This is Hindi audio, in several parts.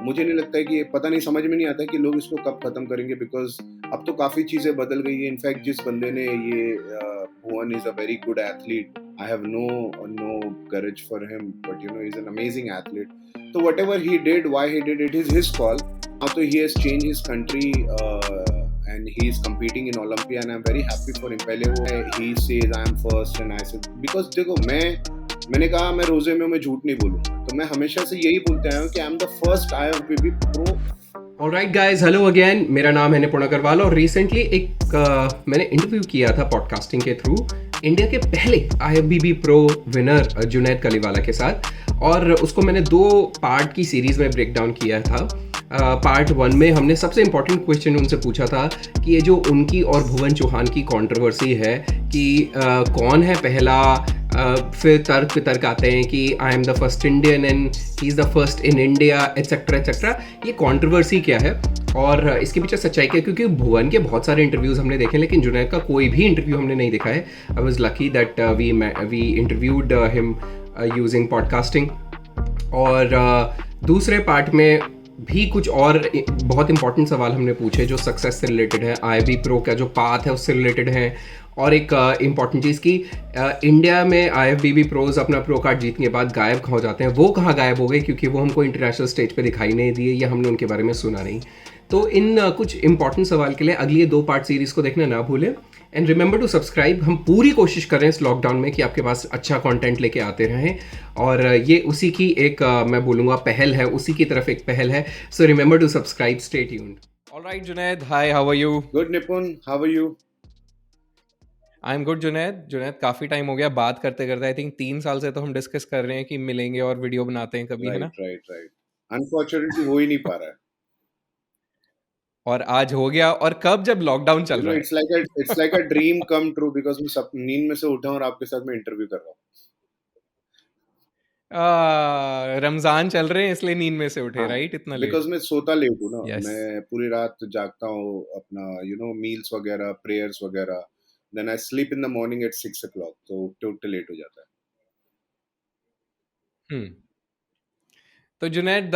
मुझे नहीं लगता है कि पता नहीं, समझ में नहीं आता कि लोग इसको कब खत्म करेंगे, बिकॉज अब तो काफी चीजें बदल गई है। इनफैक्ट जिस बंदे ने ये Bhuvan is a very good athlete, I have no courage for him, but you know he is an amazing athlete. तो whatever he did, why he did, it is his call. Now तो he has changed his country and he is competing in Olympia and I'm very happy for him. पहले वो he says I am first and I said because देखो मैंने कहा मैं रोजे में मैं झूठ नहीं बोलूँगा, तो मैं हमेशा से यही बोलते आया हूँ कि I am the first IFBB pro. Alright guys, hello again. मेरा नाम है निपुण अग्रवाल और रिसेंटली मैंने इंटरव्यू किया था पॉडकास्टिंग के थ्रू इंडिया के पहले IFBB प्रो विनर जुनैद कलीवाला के साथ, और उसको मैंने 2 पार्ट की सीरीज में ब्रेक डाउन किया था। पार्ट 1 में हमने सबसे इम्पोर्टेंट क्वेश्चन उनसे पूछा था कि ये जो उनकी और भुवन चौहान की कंट्रोवर्सी है कि कौन है पहला, फिर तर्क आते हैं कि I am the first Indian and he is the first in India etcetera etcetera, ये कंट्रोवर्सी क्या है और इसके पीछे सच्चाई क्या है। क्योंकि भुवन के बहुत सारे इंटरव्यूज़ हमने देखे लेकिन जुनैद का कोई भी इंटरव्यू हमने नहीं देखा है। I was lucky that we interviewed him using podcasting. और दूसरे पार्ट में भी कुछ और बहुत इंपॉर्टेंट सवाल हमने पूछे जो सक्सेस से रिलेटेड है, IFBB प्रो का जो पाथ है उससे रिलेटेड है। और एक इम्पॉर्टेंट चीज़ कि इंडिया में IFBB प्रोज अपना प्रो कार्ड जीतने के बाद गायब कहाँ हो जाते हैं, वो कहाँ गायब हो गए क्योंकि वो हमको इंटरनेशनल स्टेज पे दिखाई नहीं दिए या हमने उनके बारे में सुना नहीं। तो इन कुछ इंपॉर्टेंट सवाल के लिए अगली 2 पार्ट सीरीज़ को देखना ना भूलें एंड रिमेंबर टू सब्सक्राइब। हम पूरी कोशिश कर रहे हैं इस लॉकडाउन में कि आपके पास अच्छा कंटेंट लेके आते रहें और ये उसी की एक मैं बोलूँगा पहल है, उसी की तरफ एक पहल है। So remember to subscribe, stay tuned. Alright Junaid, hi, how are you? Good Nipun, how are you? I am good Junaid, काफ़ी टाइम हो गया बात करते करते। आई थिंक 3 साल से तो हम डिस्कस कर रहे हैं कि मिलेंगे और वीडियो बनाते हैं कभी, है ना? राइट। अनफॉर्चुनेटली हो ही नहीं पा रहा है। और आज हो गया। और कब? जब लॉकडाउन चल रहा है। It's like a dream come true, because मैं सब नींद में से उठा हूँ और आपके साथ मैं इंटरव्यू कर रहा हूँ। रमजान चल रहे हैं इसलिए नींद में से उठे, राइट? इतना लेट? बिकॉज मैं सोता लेट हूँ ना, यस। मैं पूरी रात जागता हूँ अपना मील्स वगैरह, प्रेयर्स वगैरह, then I sleep in the morning at 6 o'clock, तो टोटल लेट हो जाता है। हम्म। तो जुनैद,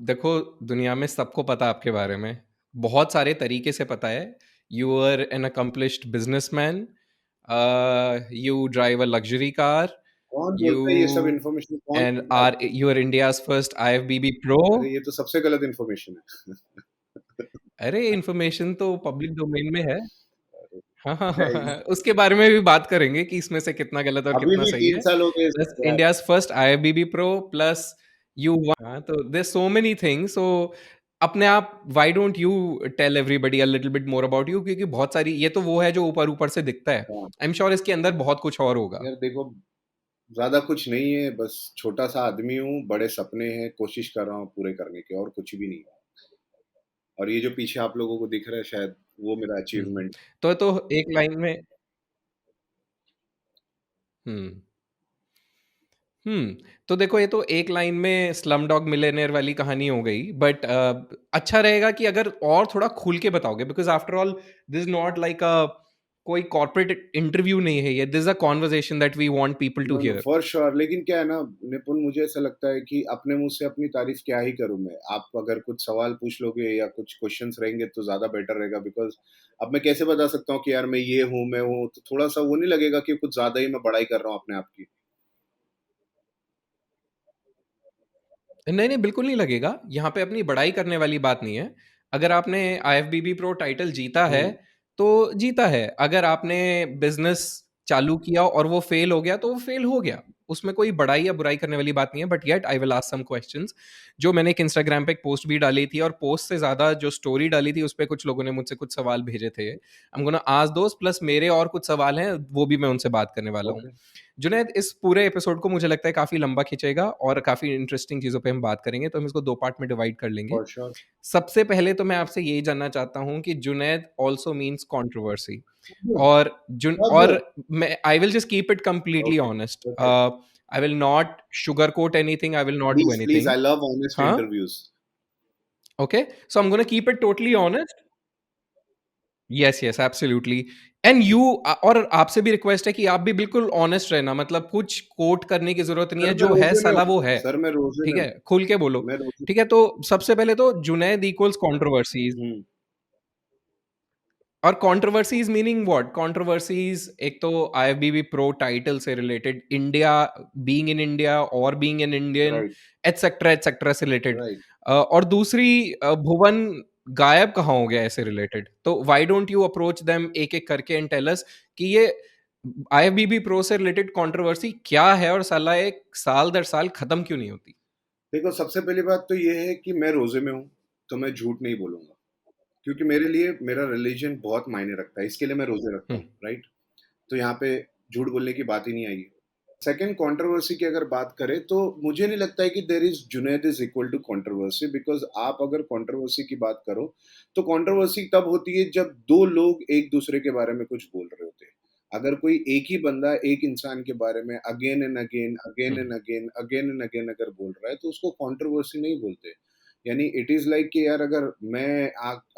देखो, दुनिया में सबको पता आपके बारे में, बहुत सारे तरीके से पता है। You are an accomplished businessman, you drive a luxury car, कौन यू बोलता है ये सब इन्फॉर्मेशन? कौन एंड बोलता है? Are you are India's first IFBB pro. अरे ये तो सबसे गलत इन्फॉर्मेशन है। अरे, इन्फॉर्मेशन तो पब्लिक डोमेन में है। अरे, हाँ, हाँ, हाँ, हाँ, नहीं, हाँ। उसके बारे में भी बात करेंगे कि इसमें से कितना गलत और अभी कितना भी सही 3 है। साल हो गए प्लस इसको यार। India's first IFBB pro plus you won. हाँ, तो there so many things. So अपने आप, why don't you tell everybody a little bit more about you? क्योंकि बहुत सारी, ये तो वो है जो ऊपर ऊपर से दिखता है। हाँ, आई एम श्योर इसके अंदर बहुत कुछ और होगा। यार देखो, ज्यादा कुछ नहीं है, बस छोटा सा आदमी हूँ, बड़े सपने हैं, कोशिश कर रहा हूँ पूरे करने की, और कुछ भी नहीं है। और ये जो पीछे आप लोगों को दिख रहा है, शायद वो मेरा हम्म। अचीवमेंट। तो एक लाइन में। हम्म। तो देखो, ये तो एक लाइन में स्लम डॉग मिलियनेयर वाली कहानी हो गई, बट अच्छा रहेगा कि अगर और थोड़ा खुल के बताओगे, because after all this is not like a कोई कॉर्पोरेट इंटरव्यू नहीं है ये, this is a conversation that we want people to know no, here. For sure. लेकिन क्या है ना निपुण, मुझे ऐसा लगता है कि अपने मुंह से अपनी तारीफ क्या ही करूं मैं। आप अगर कुछ सवाल पूछ लोगे या कुछ क्वेश्चंस रहेंगे तो ज्यादा बेटर रहेगा, बिकॉज अब मैं कैसे बता सकता हूँ कि यार मैं ये हूँ, मैं हूँ, तो थोड़ा सा वो नहीं लगेगा कि कुछ ज्यादा ही मैं बड़ाई कर रहा हूँ अपने आप की। नहीं, नहीं, बिल्कुल नहीं लगेगा। यहाँ पे अपनी बड़ाई करने वाली बात नहीं है। अगर आपने IFBB प्रो टाइटल जीता है, हम्म। तो जीता है। अगर आपने बिज़नेस चालू किया और वो फ़ेल हो गया, तो वो फ़ेल हो गया। उसमें कोई बड़ाई या बुराई करने वाली बात नहीं है, but yet I will ask some questions. जो मैंने एक इंस्टाग्राम पे एक पोस्ट भी डाली थी और पोस्ट से ज़्यादा जो स्टोरी डाली थी, उसपे कुछ लोगों ने मुझसे कुछ सवाल भेजे थे। आई am gonna ask those, plus मेरे और कुछ सवाल हैं, वो भी मैं उनसे बात करने वाला हूँ। ओके। जुनैद, इस पूरे एपिसोड को मुझे लगता है काफ़ी लंबा खिंचेगा और काफ़ी इंटरेस्टिंग चीज़ों पे हम बात करेंगे, तो हम इसको 2 पार्ट में डिवाइड कर लेंगे। For sure. सबसे पहले तो मैं आपसे यही जानना चाहता हूँ कि जुनैद आल्सो मीन्स कंट्रोवर्सी। और जुन बहुत और गुड। मैं I will just keep it completely okay. Honest. Okay. I will not sugar coat anything, I will not do please please, anything. I love honest हाँ? Interviews. Okay, so I am gonna keep it totally honest. Yes, yes, absolutely. And you और आपसे भी रिक्वेस्ट है कि आप भी बिल्कुल ऑनेस्ट रहना, मतलब कुछ कोट करने की जरूरत नहीं सर है, मैं जो है रोजे में साला हूँ, वो है। सर मैं रोजे ठीक में है, हूँ, खुल के बोलो। मैं रोजे। ठीक है, तो सबसे पहले तो जुनैद इक्वल्स कंट्रोवर्सीज, हम्म। और कंट्रोवर्सीज मीनिंग व्हाट? कंट्रोवर्सीज एक तो आईएफबीबी प्रो टाइटल से related, India, being in India और being an Indian, right. Etcetera से रिलेटेड। राइट। और दूसरी, भुवन गायब कहाँ हो गया ऐसे रिलेटेड। तो why don't you approach them एक एक करके एंड टेल अस कि ये आईएफबीबी प्रो से रिलेटेड कंट्रोवर्सी क्या है, और साला एक साल दर साल खत्म क्यों नहीं होती? देखो, सबसे पहली बात तो ये है कि मैं रोजे में हूँ, तो मैं झूठ नहीं बोलूंगा, क्योंकि मेरे लिए मेरा रिलीजन बहुत मायने रखता है, इसके लिए मैं रोजे रखता हम्म, हूँ, राइट। तो यहाँ पे झूठ बोलने की बात ही नहीं आई। सेकंड, कंट्रोवर्सी की अगर बात करें तो मुझे नहीं लगता है कि there is Junaid is equal to controversy, because आप अगर कंट्रोवर्सी की बात करो तो कंट्रोवर्सी तब होती है जब दो लोग एक दूसरे के बारे में कुछ बोल रहे होते हैं। अगर कोई एक ही बंदा एक इंसान के बारे में again and again again hmm, and again again and again अगर बोल रहा है तो उसको कंट्रोवर्सी नहीं बोलते। यानी इट इज लाइक कि यार, अगर मैं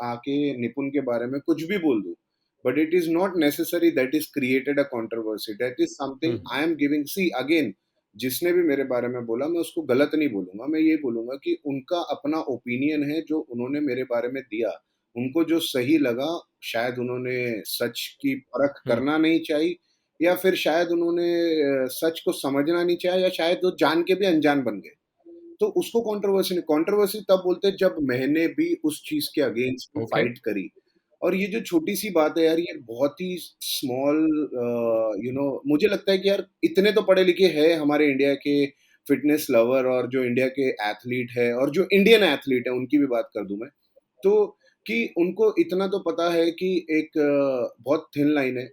आके निपुण के बारे में कुछ भी बोल दूं, but it is not necessary that is created a controversy, that is something hmm, I am giving, see again, जिसने भी मेरे बारे में बोला मैं उसको गलत नहीं बोलूंगा, मैं ये बोलूंगा कि उनका अपना ओपिनियन है जो उन्होंने मेरे बारे में दिया, उनको जो सही लगा, शायद उन्होंने सच की परख हम्म, करना नहीं चाहिए, या फिर शायद उन्होंने सच को समझना नहीं चाहिए, या शायद वो जान के भी अनजान बन गए, तो उसको कंट्रोवर्सी नहीं। कंट्रोवर्सी तब बोलते हैं जब मैंने भी उस चीज के अगेंस्ट में ओके, फाइट करी। और ये जो छोटी सी बात है यार, ये बहुत ही स्मॉल, मुझे लगता है कि यार इतने तो पढ़े लिखे हैं हमारे इंडिया के फिटनेस लवर, और जो इंडिया के एथलीट है और जो इंडियन एथलीट है उनकी भी बात कर दूं मैं, तो कि उनको इतना तो पता है कि एक बहुत थिन लाइन है,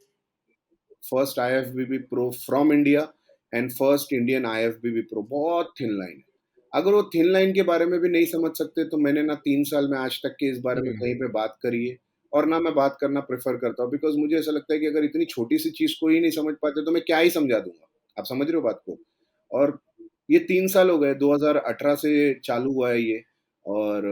first IFBB pro from India and first Indian IFBB pro, बहुत थिन लाइन है। अगर वो थिन लाइन के बारे में भी नहीं समझ सकते तो मैंने ना 3 साल में आज तक के इस बारे में हम्म, कहीं पे बात करी है, और ना मैं बात करना प्रेफर करता हूँ, बिकॉज मुझे ऐसा लगता है कि अगर इतनी छोटी सी चीज को ही नहीं समझ पाते तो मैं क्या ही समझा दूंगा। आप समझ रहे हो बात को। और ये 3 साल हो गए, 2018 से चालू हुआ है ये, और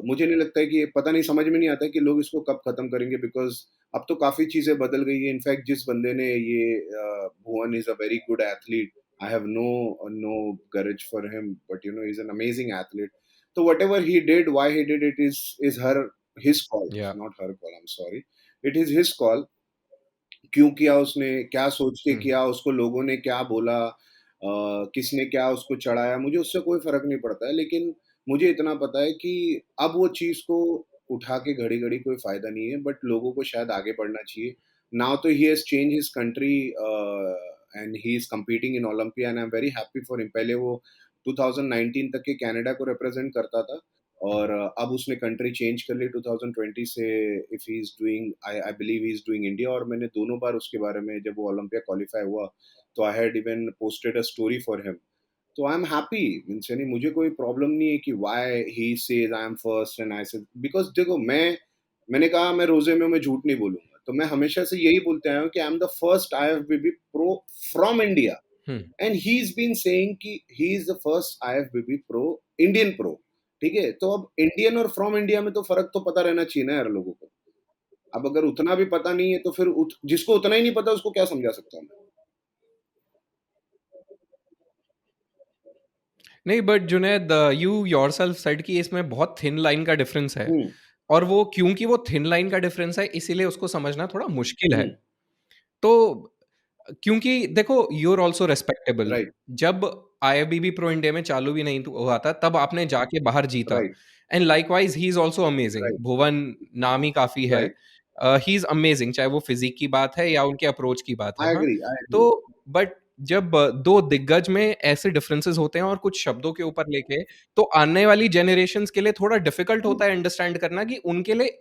मुझे नहीं लगता है कि पता नहीं, समझ में नहीं आता है कि लोग इसको कब खत्म करेंगे, बिकॉज अब तो काफ़ी चीज़ें बदल गई हैं। इनफैक्ट जिस बंदे ने ये Bhuvan is a very good athlete. I have no courage for him, but he is an amazing athlete. तो whatever he did, why he did it, is her his call, या, not her call, I am sorry. It is his call. क्यों किया उसने, क्या सोच के हम्म, किया, उसको लोगों ने क्या बोला, किसने क्या उसको चढ़ाया, मुझे उससे कोई फ़र्क नहीं पड़ता है। लेकिन मुझे इतना पता है कि अब वो चीज़ को उठा के घड़ी-घड़ी कोई फ़ायदा नहीं है, बट लोगों को शायद आगे बढ़ना चाहिए। नाउ तो he has changed his country, and he is competing in Olympia, and I am very happy for him. पहले वो 2019 तक के कनाडा को रिप्रेज़ेंट करता था, और अब उसने कंट्री चेंज कर ली 2020 से। If he is doing, I I believe he is doing India, और मैंने दोनों बार उसके बारे में, जब वो ओलंपिया क्वालिफाई हुआ तो I had even posted a story for him. तो आई एम हैप्पी, मीन्स यानी मुझे कोई प्रॉब्लम नहीं है कि why he says I am first and I से, बिकॉज देखो, मैंने कहा मैं रोजे में मैं झूठ नहीं बोलूंगा, तो मैं हमेशा से यही बोलते आया हूँ कि I am the first IFBB pro from India, hmm, and he is been saying कि he is the first IFBB pro, Indian pro. ठीक है, तो अब इंडियन और फ्रॉम इंडिया में तो फर्क तो पता रहना चाहिए ना यार लोगों को। अब अगर उतना भी पता नहीं है तो फिर जिसको उतना ही नहीं पता उसको क्या समझा सकता हूँ नहीं, but Junaid, you yourself said कि इसमें बहुत थिन लाइन का डिफरेंस है, मैं। और वो क्योंकि वो थिन लाइन का डिफरेंस है इसीलिए उसको समझना थोड़ा मुश्किल है। हम्म। तो क्योंकि देखो, you are also respectable. Right. जब आईएफबीबी प्रो इंडिया में चालू भी नहीं हुआ था तब आपने जाके बाहर जीता, right. And likewise he is also amazing. Right. Bhuvan नाम ही काफी है, राइट। ही इज अमेजिंग, चाहे वो फिजिक की बात है या उनके अप्रोच की बात है। आई हाँ, एग्री, आई तो एग्री। बट जब दो दिग्गज में ऐसे डिफरेंसेस होते हैं और कुछ शब्दों के ऊपर लेके, तो आने वाली जनरेशंस के लिए थोड़ा डिफिकल्ट होता है अंडरस्टैंड करना कि उनके लिए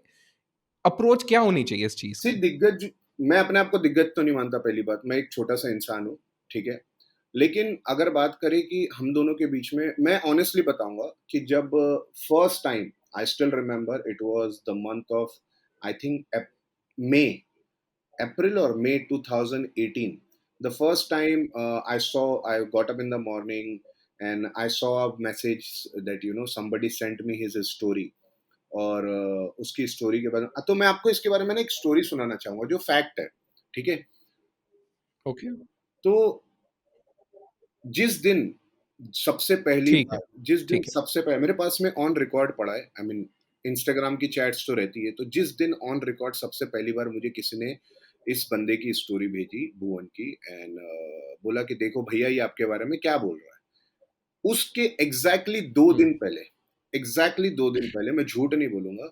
अप्रोच क्या होनी चाहिए इस चीज सिर्फ की। दिग्गज, मैं अपने आप को दिग्गज तो नहीं मानता, पहली बात, मैं एक छोटा सा इंसान हूँ, ठीक है। लेकिन अगर बात करें कि हम दोनों के बीच में, मैं ऑनेस्टली बताऊंगा कि जब first time, I still remember, it was the month of, I think, May, April or May 2018. The first time I got up in the morning and I saw a message that somebody sent me his story. और उसकी स्टोरी के बारे में तो मैं आपको इसके बारे में ना एक स्टोरी सुनाना चाहूंगा जो फैक्ट है। ठीक है। ओके। तो जिस दिन सबसे पहली ठीक है। बार जिस दिन ठीक है। सबसे पहले मेरे पास में ऑन रिकॉर्ड पड़ा है, आई मीन इंस्टाग्राम की चैट्स तो रहती है, तो जिस दिन ऑन रिकॉर्ड सबसे पहली बार मुझे किसी ने इस बंदे की स्टोरी भेजी भुवन की, एंड बोला कि देखो भैया ये आपके बारे में क्या बोल रहा है, उसके एग्जैक्टली दो हुँ, दिन पहले, एग्जैक्टली 2 दिन पहले, मैं झूठ नहीं बोलूंगा,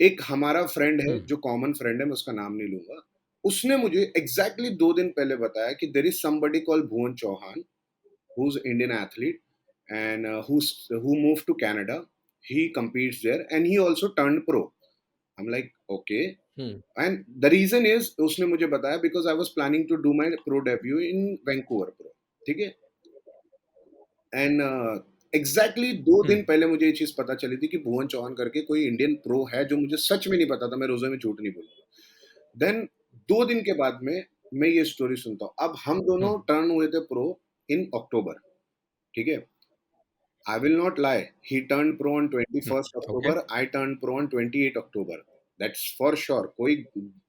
एक हमारा फ्रेंड है हुँ, जो कॉमन फ्रेंड है, मैं उसका नाम नहीं लूंगा, उसने मुझे एग्जैक्टली 2 दिन पहले बताया कि there is somebody called Bhuvan Chauhan, who's Indian athlete and who moved to Canada. He competes there and he also turned pro. I'm like, okay. Hmm, And the reason is उसने मुझे बताया because I was planning to do my pro debut in Vancouver Pro. ठीक है। एंड एग्जैक्टली दो हुँ, दिन पहले मुझे ये चीज पता चली थी कि भुवन चौहान करके कोई इंडियन प्रो है, जो मुझे सच में नहीं पता था, मैं रोजे में झूठ नहीं बोलूंगा। देन 2 दिन के बाद में मैं ये स्टोरी सुनता हूँ। अब हम हुँ, दोनों टर्न हुए थे प्रो इन अक्टूबर, ठीक है। I will not lie. He turned pro on hmm, 21st okay. October. I turned pro on 28 October. That's for sure. कोई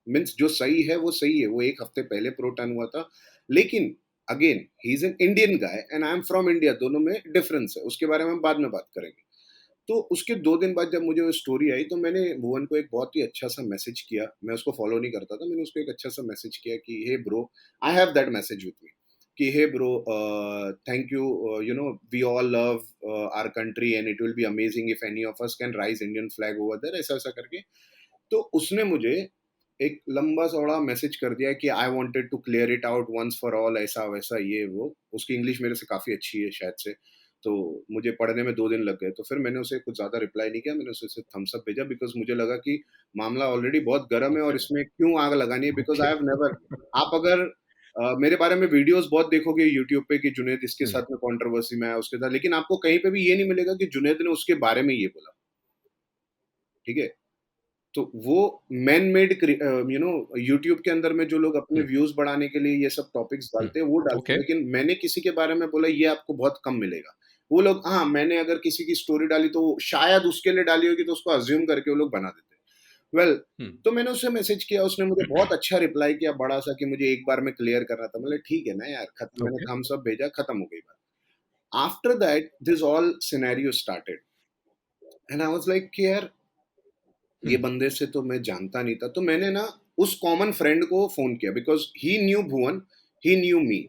मीन्स जो सही है वो सही है, वो एक हफ्ते पहले प्रो टर्न हुआ था। लेकिन again he is an Indian guy and I am from India, दोनों में डिफरेंस है, उसके बारे में हम बाद में बात करेंगे। तो उसके 2 दिन बाद जब मुझे वो स्टोरी आई तो मैंने भुवन को एक बहुत ही अच्छा सा मैसेज किया। मैं उसको फॉलो नहीं करता था, मैंने उसको एक अच्छा सा मैसेज किया कि hey bro, I have that message with me कि hey bro, thank you, you know we all love our country and it will be amazing if any of us can raise Indian flag over there, ऐसा ऐसा करके। तो उसने मुझे एक लंबा चौड़ा मैसेज कर दिया कि I wanted to clear it out once for all, ऐसा वैसा ये वो। उसकी इंग्लिश मेरे से काफ़ी अच्छी है शायद से, तो मुझे पढ़ने में 2 दिन लग गए। तो फिर मैंने उसे कुछ ज़्यादा रिप्लाई नहीं किया, मैंने उसे सिर्फ थम्स अप भेजा बिकॉज़ मुझे लगा कि मामला ऑलरेडी बहुत गर्म है और ओके, इसमें क्यों आग लगानी है, because okay. I have never, आप अगर मेरे बारे में वीडियोज़ बहुत देखोगे यूट्यूब पे कि जुनैद इसके हुँ, साथ में कंट्रोवर्सी में आया, उसके साथ, लेकिन आपको कहीं पे भी ये नहीं मिलेगा कि जुनैद ने उसके बारे में ये बोला, ठीक है? तो वो man made you know YouTube के अंदर में जो लोग अपने हुँ, व्यूज बढ़ाने के लिए ये सब टॉपिक्स हुँ, डालते हैं वो डालते ओके। हैं, लेकिन मैंने किसी के बारे में बोला ये आपको बहुत कम मिलेगा। वो लोग, हाँ, मैंने अगर किसी की स्टोरी डाली तो शायद उसके लिए डाली होगी, तो उसको अज्यूम करके वो लोग बना देते हैं। वेल, हुँ, तो मैंने उससे मैसेज किया, उसने मुझे बहुत अच्छा रिप्लाई किया बड़ा सा कि मुझे एक बार में क्लियर करना था। मतलब ठीक है ना यार, खत्म, मैंने ओके। थम्स अप भेजा, खत्म हो गई बात। After that this all scenario started and I was like कि यार हुँ, ये बंदे से तो मैं जानता नहीं था, तो मैंने ना उस कॉमन फ्रेंड को फ़ोन किया because he knew Bhuvan, he knew me.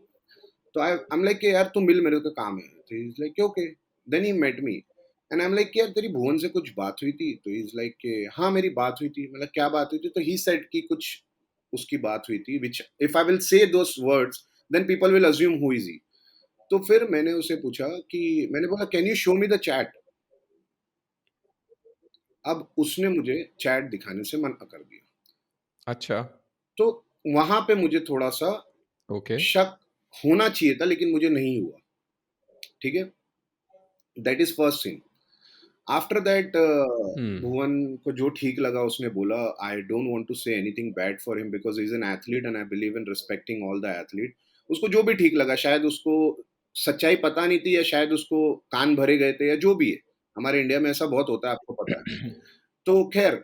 तो आई एम लाइक कि यार तू मिल, मेरे को काम है। तो he is like okay, then he met me and I am like कि यार तेरी भुवन से कुछ बात हुई थी? तो ही इज़ लाइक कि हाँ, मेरी बात हुई थी। मतलब क्या बात हुई थी? तो ही सेड कि कुछ उसकी बात हुई थी which if I will say those words then people will assume who is he. तो फिर मैंने उसे पूछा कि मैंने बोला can you show me the chat? अब उसने मुझे चैट दिखाने से मना कर दिया। अच्छा, तो वहाँ पे मुझे थोड़ा-सा ओके। शक होना चाहिए था, लेकिन मुझे नहीं हुआ, ठीक है? That is first thing. After that hmm, Bhuvan को जो ठीक लगा उसने बोला, I don't want to say anything bad for him because he is an athlete and I believe in respecting all the athlete. उसको जो भी ठीक लगा, शायद उसको सच्चाई पता नहीं थी या शायद उसको कान भरे गए थे या जो भी है। हमारे इंडिया में ऐसा बहुत होता है, आपको पता है। तो ख़ैर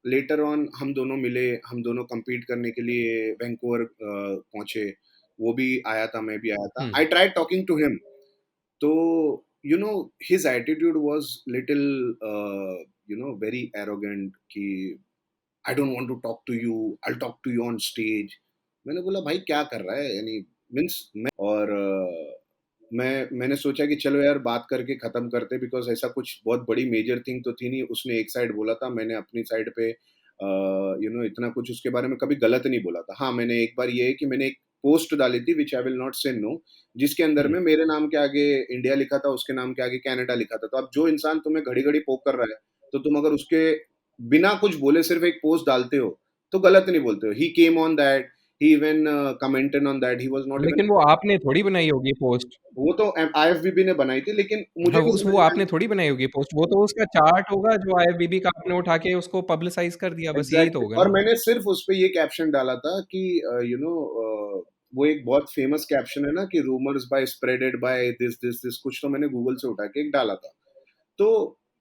लेटर ऑन हम दोनों मिले, हम दोनों कम्पीट करने के लिए वैंकूवर पहुँचे। वो भी आया था, मैं भी आया था। Hmm, I tried talking to him, तो you know his attitude was little you know very arrogant कि I don't want to talk to you, I will talk to you on stage. मैंने बोला भाई क्या कर रहा है, यानी मीन्स मैं और मैंने सोचा कि चलो यार बात करके खत्म करते, बिकॉज ऐसा कुछ बहुत बड़ी मेजर थिंग तो थी नहीं। उसने एक साइड बोला था, मैंने अपनी साइड पे यू नो इतना कुछ उसके बारे में कभी गलत नहीं बोला था। हाँ, मैंने एक बार ये है कि मैंने एक पोस्ट डाली थी विच आई विल नॉट से नो, जिसके अंदर हुँ। में मेरे नाम के आगे इंडिया लिखा था, उसके नाम के आगे कनाडा लिखा था। तो अब जो इंसान तुम्हें घड़ी घड़ी पोक कर रहा है, तो तुम अगर उसके बिना कुछ बोले सिर्फ एक पोस्ट डालते हो तो गलत नहीं बोलते हो। He came on that, he even commented on that, he was not even, लेकिन वो आपने थोड़ी बनाई होगी पोस्ट। वो तो आईएफबीबी ने बनाई थी, लेकिन मुझे हाँ, नहीं उस समझ वो में आपने आया। थोड़ी बनाई होगी पोस्ट, वो तो उसका चार्ट होगा जो आईएफबीबी का आपने उठा के उसको पब्लिसाइज़ कर दिया, बस यही तो एग्जैक्टली, होगा और ना? मैंने सिर्फ उस पे ये कैप्शन डाला था कि यू नो वो एक बहुत फेमस कैप्शन है ना कि rumours by spreaded by this this this, कुछ तो मैंने गूगल से उठा के एक डाला था। तो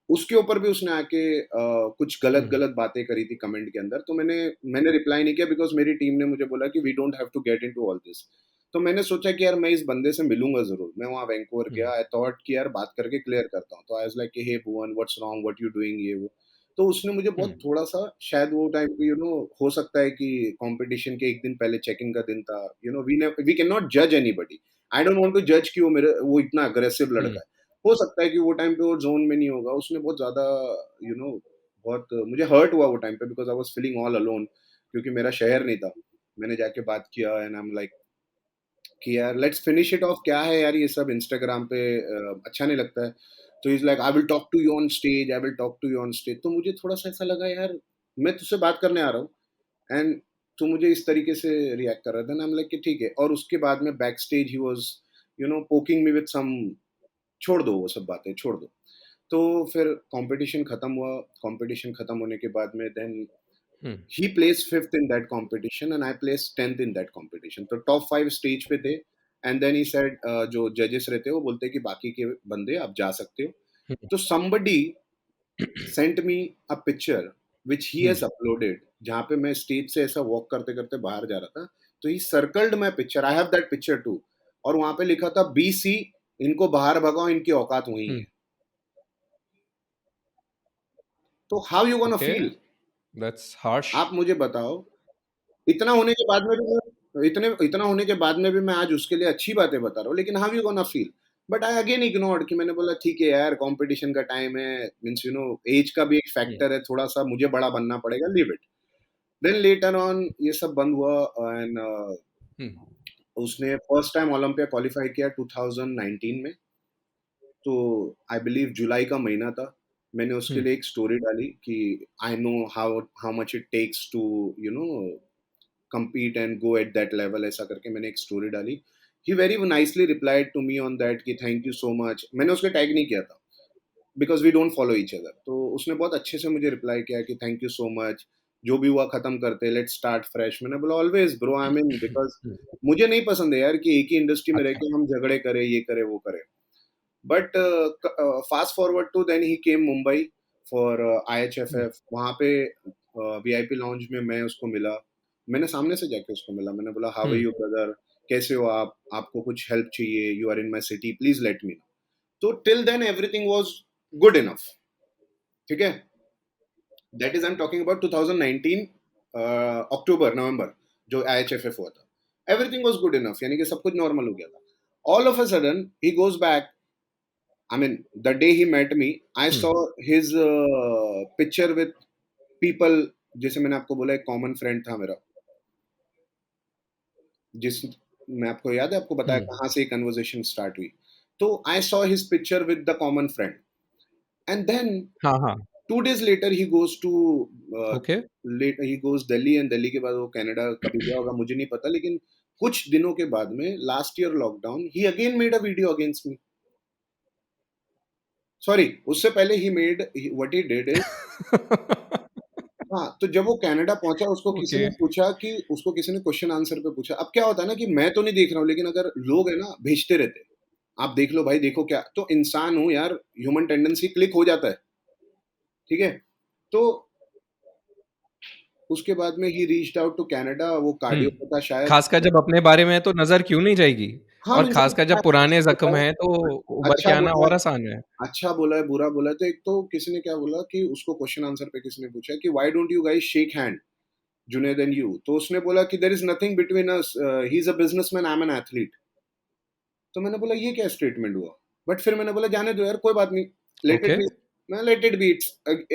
उसके ऊपर भी उसने आके कुछ गलत गलत बातें करी थी कमेंट के अंदर, तो मैंने रिप्लाई नहीं किया बिकॉज मेरी टीम ने मुझे बोला कि we don't have to get into all this. तो मैंने सोचा कि यार मैं इस बंदे से मिलूंगा जरूर। मैं वहाँ वैंकूवर गया, आई थॉट कि यार बात करके क्लियर करता हूँ। तो I was like hey Bhuvan, what's wrong, what you doing, ये वो। तो उसने मुझे बहुत थोड़ा सा, शायद वो टाइम पे हो सकता है कि कंपटीशन के एक दिन पहले, चेक इन का दिन था, वी कैन नॉट जज anybody. I don't want to जज कि वो इतना अग्रेसिव लड़का है। हो सकता है कि वो टाइम पे वो जोन में नहीं होगा। उसने बहुत ज्यादा यू नो बहुत मुझे हर्ट हुआ वो टाइम पे because I was feeling all alone, क्योंकि मेरा शहर नहीं था। मैंने जाके बात किया एंड आई एम लाइक कि यार लेट्स फिनिश इट ऑफ, क्या है यार ये सब इंस्टाग्राम पे अच्छा नहीं लगता है। तो is like I will talk to you on stage, I will talk to you on stage. तो मुझे थोड़ा सा ऐसा लगा यार मैं तुझसे बात करने आ रहा हूँ एंड तू मुझे इस तरीके से रिएक्ट कर रहा था ना। आई एम लाइक कि ठीक है। और उसके बाद में back stage he was poking me with some, छोड़ दो वो सब बातें, छोड़ दो। तो फिर कंपटीशन खत्म हुआ। कंपटीशन खत्म होने के बाद में then he placed fifth in that competition and I placed 10th in that competition. तो टॉप 5 स्टेज पे थे एंड देन ही सेड, जो जजेस रहते हैं वो बोलते हैं कि बाकी के बंदे आप जा सकते हो। तो somebody sent me a picture which he has uploaded, जहाँ पे मैं स्टेज से ऐसा वॉक करते करते बाहर जा रहा था। तो he circled my picture, I have that picture too. और वहां पे लिखा था BC, इनको बाहर भगाओ, इनकी औकात वही है। तो how you gonna Okay, feel? that's harsh. आप मुझे बताओ। इतना होने के बाद में भी इतना होने के बाद में भी मैं आज उसके लिए अच्छी बातें बता रहा हूँ, लेकिन how you gonna feel? But I again ignored कि मैंने बोला ठीक है यार, कंपटीशन का टाइम है, मींस एज का भी एक फैक्टर है, थोड़ा सा मुझे बड़ा बनना पड़ेगा, leave it. Then later on ये सब बंद हुआ एंड उसने फर्स्ट टाइम ओलंपिया क्वालिफाई किया 2019 में। तो आई बिलीव जुलाई का महीना था। मैंने उसके लिए एक स्टोरी डाली कि I know how how much it takes to no compete and go at that level, ऐसा करके मैंने एक स्टोरी डाली। he very nicely replied to me on that कि thank you so much। मैंने उसके टैग नहीं किया था because we don't follow each other। तो उसने बहुत अच्छे से मुझे रिप्लाई किया कि थैंक यू सो मच, जो भी हुआ खत्म करते, लेट्स स्टार्ट फ्रेश। मैंने बोला always bro, I mean because मुझे नहीं पसंद है यार कि एक ही इंडस्ट्री में रह अच्छा। के हम झगड़े करें, ये करें वो करें। But fast forward to then he came Mumbai for IHFF। वहाँ पे VIP लाउंज में मैं उसको मिला। मैंने सामने से जाके उसको मिला। मैंने बोला हाउ आर यू ब्रदर, कैसे हो आप, आपको कुछ हेल्प चाहिए, you are in my city, please let me know. तो till then everything was good enough. ठीक है, that is I am talking about 2019 October November, जो IHFF हुआ था। एवरीथिंग वाज गुड इनफ, यानी कि सब कुछ नॉर्मल हो गया था। All of a sudden he goes back. I mean, the day he met me, I saw his picture with people। जैसे मैंने आपको बोला, एक कॉमन फ्रेंड था मेरा, जिस मैं आपको याद है, आपको बताया कहाँ से कन्वर्सेशन स्टार्ट हुई। तो I saw his picture with the common friend and then हाँ हाँ 2 days later he goes to okay he goes Delhi and Delhi के बाद वो कनाडा कभी गया होगा मुझे नहीं पता, लेकिन कुछ दिनों के बाद में last year lockdown he again made a video against me. Sorry, उससे पहले he made, what he did is, हाँ, तो जब वो कनाडा पहुंचा ओके उसको किसी ने क्वेश्चन आंसर पे पूछा। अब क्या होता है ना कि मैं तो नहीं देख रहा हूँ, लेकिन अगर लोग है ना भेजते रहते हैं, आप देख लो भाई, देखो क्या, तो इंसान हूँ यार, ह्यूमन टेंडेंसी क्लिक हो जाता है। ठीक है, तो उसके बाद में he reached out to Canada. वो कार्डियो पे था शायद। खासकर जब अपने बारे में है तो नजर क्यों नहीं जाएगी। हाँ, और मीन्स खासकर जब पुराने जख्म हैं तो उभर के अच्छा आना बोला और है, आसान है। अच्छा बोला है, बुरा बोला है। तो एक तो किसी ने क्या बोला कि उसको क्वेश्चन आंसर पे किसी ने पूछा कि why don't you guys shake hand Junaid and you. तो उसने बोला कि there is nothing between us, he is a businessman, I am an athlete. तो मैंने बोला ये क्या स्टेटमेंट हुआ? बट फिर मैंने बोला जाने दो यार, कोई बात नहीं, लेट इट ओके बी। मैं let it be,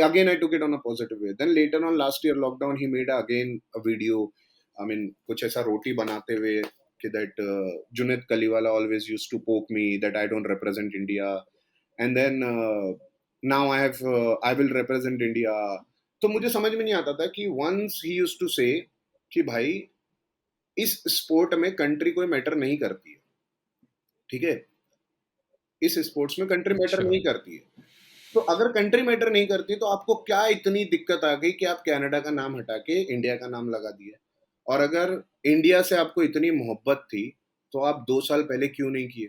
again I took it on a positive way. Then later on last year lockdown he made again a video, I mean कुछ ऐसा रोटी बनाते हुए कि that Junaid Kaliwala always used to poke me that I don't represent India and then now I will represent India. तो मुझे समझ में नहीं आता था कि वंस ही यूज्ड टू से कि भाई इस स्पोर्ट में कंट्री कोई मैटर नहीं करती है। ठीक है, इस स्पोर्ट्स में कंट्री मैटर अच्छा नहीं करती है। तो अगर कंट्री मैटर नहीं करती तो आपको क्या इतनी दिक्कत आ गई कि आप कनाडा का नाम हटा के इंडिया का नाम लगा दिया? और अगर इंडिया से आपको इतनी मोहब्बत थी तो आप 2 साल पहले क्यों नहीं किए?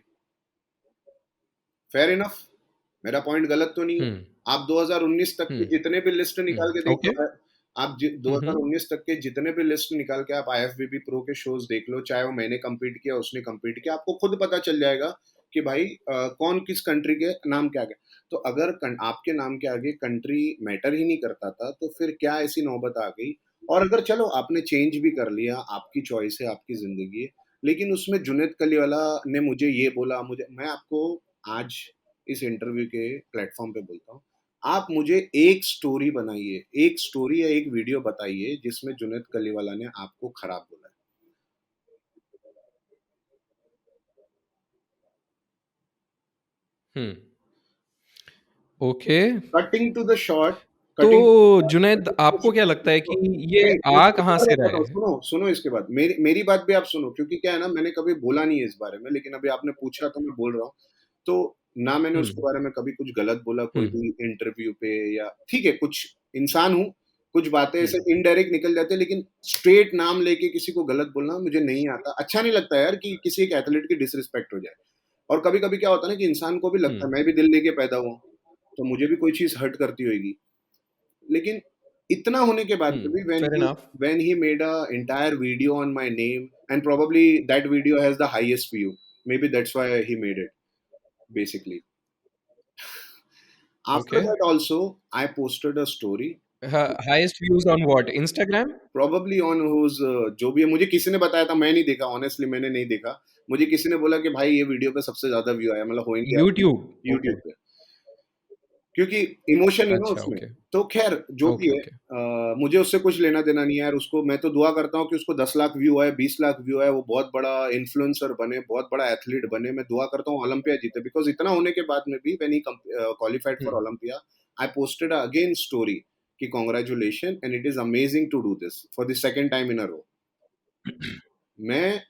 फेयर इनफ, मेरा पॉइंट गलत तो नहीं है। आप 2019 तक की हम्म। जितने भी लिस्ट निकाल के देख ओके। लो यार, आप 2019 तक के जितने भी लिस्ट निकाल के आप आईएफबीबी प्रो के शोज देख लो, चाहे वो मैंने compete किया उसने compete किया, आपको खुद पता चल जाएगा कि भाई कौन किस कंट्री के नाम के आगे। तो अगर आपके नाम के आगे कंट्री मैटर ही नहीं करता था तो फिर क्या ऐसी नौबत आ गई। और अगर चलो आपने चेंज भी कर लिया, आपकी चॉइस है, आपकी जिंदगी है, लेकिन उसमें जुनेद कलीवाला ने मुझे ये बोला, मुझे, मैं आपको आज इस इंटरव्यू के प्लेटफॉर्म पे बोलता हूँ, आप मुझे एक स्टोरी बनाइए, एक स्टोरी या एक वीडियो बताइए जिसमें जुनेद कलीवाला ने आपको खराब बोला है। Hmm. Okay. Cutting to the short, तो कटिंग जुनैद, आपको क्या लगता है कि ये नहीं, आ एक कहाँ और से बात रहा बताओ, है? सुनो सुनो इसके बाद मेरी मेरी बात भी आप सुनो, क्योंकि क्या है ना, मैंने कभी बोला नहीं है इस बारे में, लेकिन अभी आपने पूछा तो मैं बोल रहा हूँ। तो ना मैंने उसके हम्म। बारे में कभी कुछ गलत बोला कोई हम्म। भी इंटरव्यू पे, या ठीक है कुछ इंसान हूँ, कुछ बातें ऐसे हम्म। इनडायरेक्ट निकल जाती है, लेकिन स्ट्रेट नाम लेके किसी को गलत बोलना मुझे नहीं आता, अच्छा नहीं लगता यार कि किसी एक एथलीट की डिसरिस्पेक्ट हो जाए। और कभी कभी क्या होता है ना कि इंसान को भी लगता है, हम्म। मैं भी दिल लेके पैदा हुआ, तो मुझे भी कोई चीज हर्ट करती होगी, लेकिन इतना होने के बाद भी fair enough. when he made a entire video on my name, and probably that video has the highest view, maybe that's why he made it basically. After okay. that also I posted a story, highest views on what, Instagram? probably on whose जो भी है, मुझे किसी ने बताया था, मैं नहीं देखा ऑनेस्टली, मैंने नहीं देखा, मुझे किसी ने बोला कि भाई ये वीडियो पे सबसे ज्यादा व्यू आया, मतलब हो इंडिया यूट्यूब? ओके। यूट्यूब पे, क्योंकि इमोशन है ना अच्छा, उसमें। ओके। तो खैर जो भी ओके, है, ओके। मुझे उससे कुछ लेना देना नहीं है यार, उसको मैं तो दुआ करता हूँ कि उसको 10 लाख व्यू आए, 20 लाख व्यू आए, वो बहुत बड़ा इन्फ्लुएंसर बने, बहुत बड़ा एथलीट बने, मैं दुआ करता हूँ ओलंपिया जीते, बिकॉज इतना होने के बाद में भी when he qualified for hmm. Olympia, I posted again story कि congratulation and it is amazing to do this for the second time in a row. मैं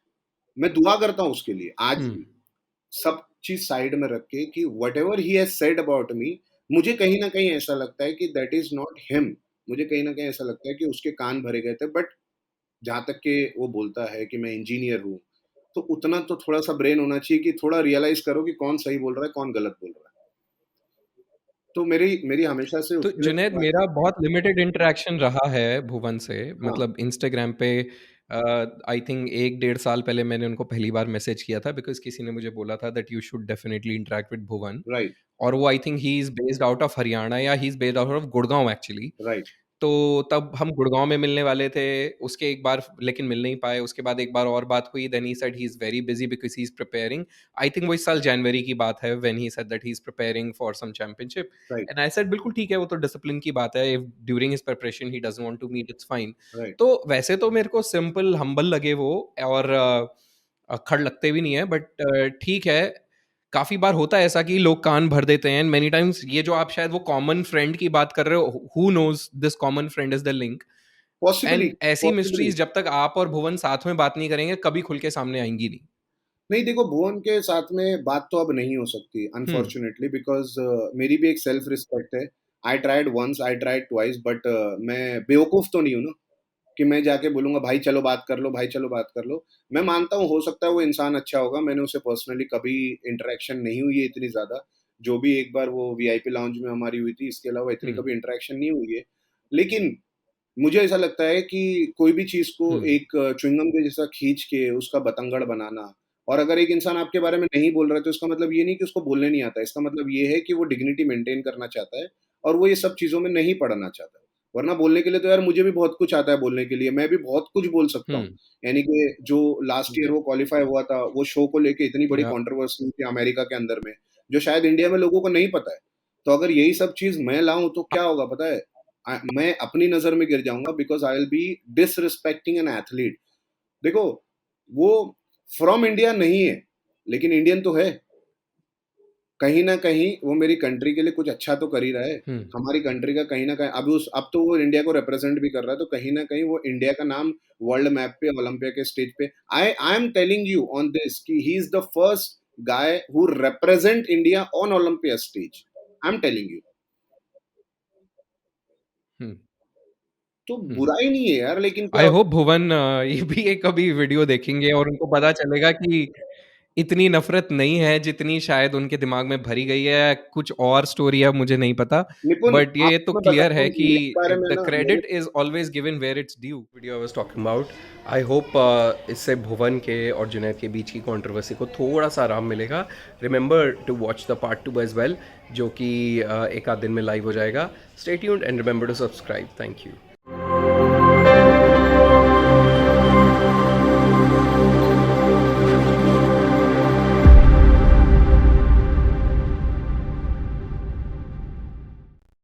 मैं दुआ करता हूँ उसके लिए आज हम्म। भी, सब चीज साइड में रख के, कि what ever he has said about me, मुझे कहीं ना कहीं ऐसा लगता है कि दैट इज नॉट हिम, मुझे कहीं ना कहीं ऐसा लगता है कि उसके कान भरे गए थे, बट जहां तक के वो बोलता है कि मैं इंजीनियर हूँ, तो उतना तो थोड़ा सा ब्रेन होना चाहिए कि थोड़ा रियलाइज करो कि कौन सही बोल रहा है, कौन गलत बोल रहा है। तो मेरी मेरी हमेशा से तो उसके लिए जुनैद, दुआ मेरा है। बहुत लिमिटेड इंटरेक्शन रहा है भुवन से, हाँ, मतलब इंस्टाग्राम पे। आई थिंक 1 डेढ़ साल पहले मैंने उनको पहली बार मैसेज किया था, बिकॉज किसी ने मुझे बोला था that you should definitely interact with Bhuvan. Right, और वो I think he is based out of Haryana, या he is based out of Gurgaon actually. Right, तो तब हम गुड़गांव में मिलने वाले थे, उसके एक बार लेकिन मिल नहीं पाए, उसके बाद एक बार और बात हुई, then he said he is very busy because he is preparing. I think वो इस साल जनवरी की बात है, when he said that he is preparing for some championship. Right, and I said बिल्कुल ठीक है, वो तो डिसिप्लिन की बात है, if during his preparation he doesn't want to meet, it's fine. Right. तो वैसे तो मेरे को सिंपल हम्बल लगे वो, और अक्खड़ लगते भी नहीं है, बट ठीक है। काफ़ी बार होता है ऐसा कि लोग कान भर देते हैं, एंड मेनी टाइम्स ये जो आप शायद वो कॉमन फ्रेंड की बात कर रहे हो, who nose this common friend is the link. Possibly, and ऐसी पॉसिबली। मिस्ट्रीज़ जब तक आप और भुवन साथ में बात नहीं करेंगे, कभी खुल के सामने आएँगी नहीं। नहीं देखो, भुवन के साथ में बात तो अब नहीं हो सकती हुँ। अनफॉर्चुनेटली, बिकॉज मेरी भी एक सेल्फ रिस्पेक्ट है। I tried once, I tried twice, but मैं बेवकूफ तो नहीं हूँ ना कि मैं जाके बोलूंगा भाई चलो बात कर लो, भाई चलो बात कर लो। मैं मानता हूँ हो सकता है वो इंसान अच्छा होगा, मैंने उसे पर्सनली कभी इंटरेक्शन नहीं हुई है इतनी ज्यादा, जो भी एक बार वो वीआईपी लाउंज में हमारी हुई थी, इसके अलावा इतनी हुँ। कभी इंटरेक्शन नहीं हुई है। लेकिन मुझे ऐसा लगता है कि कोई भी चीज़ को हुँ। एक च्युइंगम के जैसा खींच के उसका बतंगड़ बनाना, और अगर एक इंसान आपके बारे में नहीं बोल रहा है, तो इसका मतलब ये नहीं कि उसको बोलने नहीं आता है। इसका मतलब ये है कि वो डिग्निटी मेंटेन करना चाहता है और वो ये सब चीज़ों में नहीं पड़ना चाहता। वरना बोलने के लिए तो यार मुझे भी बहुत कुछ आता है बोलने के लिए, मैं भी बहुत कुछ बोल सकता हूँ। हुँ। यानी कि जो लास्ट ईयर या वो क्वालीफाई हुआ था, वो शो को लेके इतनी बड़ी या कंट्रोवर्सी हुई थी अमेरिका के अंदर में, जो शायद इंडिया में लोगों को नहीं पता है। तो अगर यही सब चीज़ मैं लाऊँ तो क्या होगा पता है? मैं अपनी नज़र में गिर जाऊँगा, because I will be disrespecting an athlete. देखो, वो फ्रॉम इंडिया नहीं है, लेकिन इंडियन तो है। कहीं न कहीं वो मेरी कंट्री के लिए कुछ अच्छा तो कर ही रहा है। हुँ। हमारी कंट्री का कहीं न कहीं अब तो वो इंडिया को रिप्रेज़ेंट भी कर रहा है, तो कहीं न कहीं वो इंडिया का नाम वर्ल्ड मैप पे, ओलंपिया के स्टेज पे, I am telling you on this कि he is the first guy who represent India on Olympia stage. I am telling you. हुँ। तो हुँ। बुराई नहीं है यार, लेकिन क्या आई होता होप भुवन ये भी एक कभी वीडियो देखेंगे और उनको पता चलेगा कि इतनी नफरत नहीं है जितनी शायद उनके दिमाग में भरी गई है। कुछ और स्टोरी है, मुझे नहीं पता, निपुण, बट ये तो आपको मैं क्लियर बताता है हूँ कि मेरे बारे में द ना, credit is always given where it's due. Video I was talking about, I hope इससे भुवन के और जुनैद के बीच की कंट्रोवर्सी को थोड़ा सा आराम मिलेगा। Remember to watch the part 2 as well, जो कि एक आध दिन में लाइव हो जाएगा। Stay tuned and remember to subscribe. Thank you.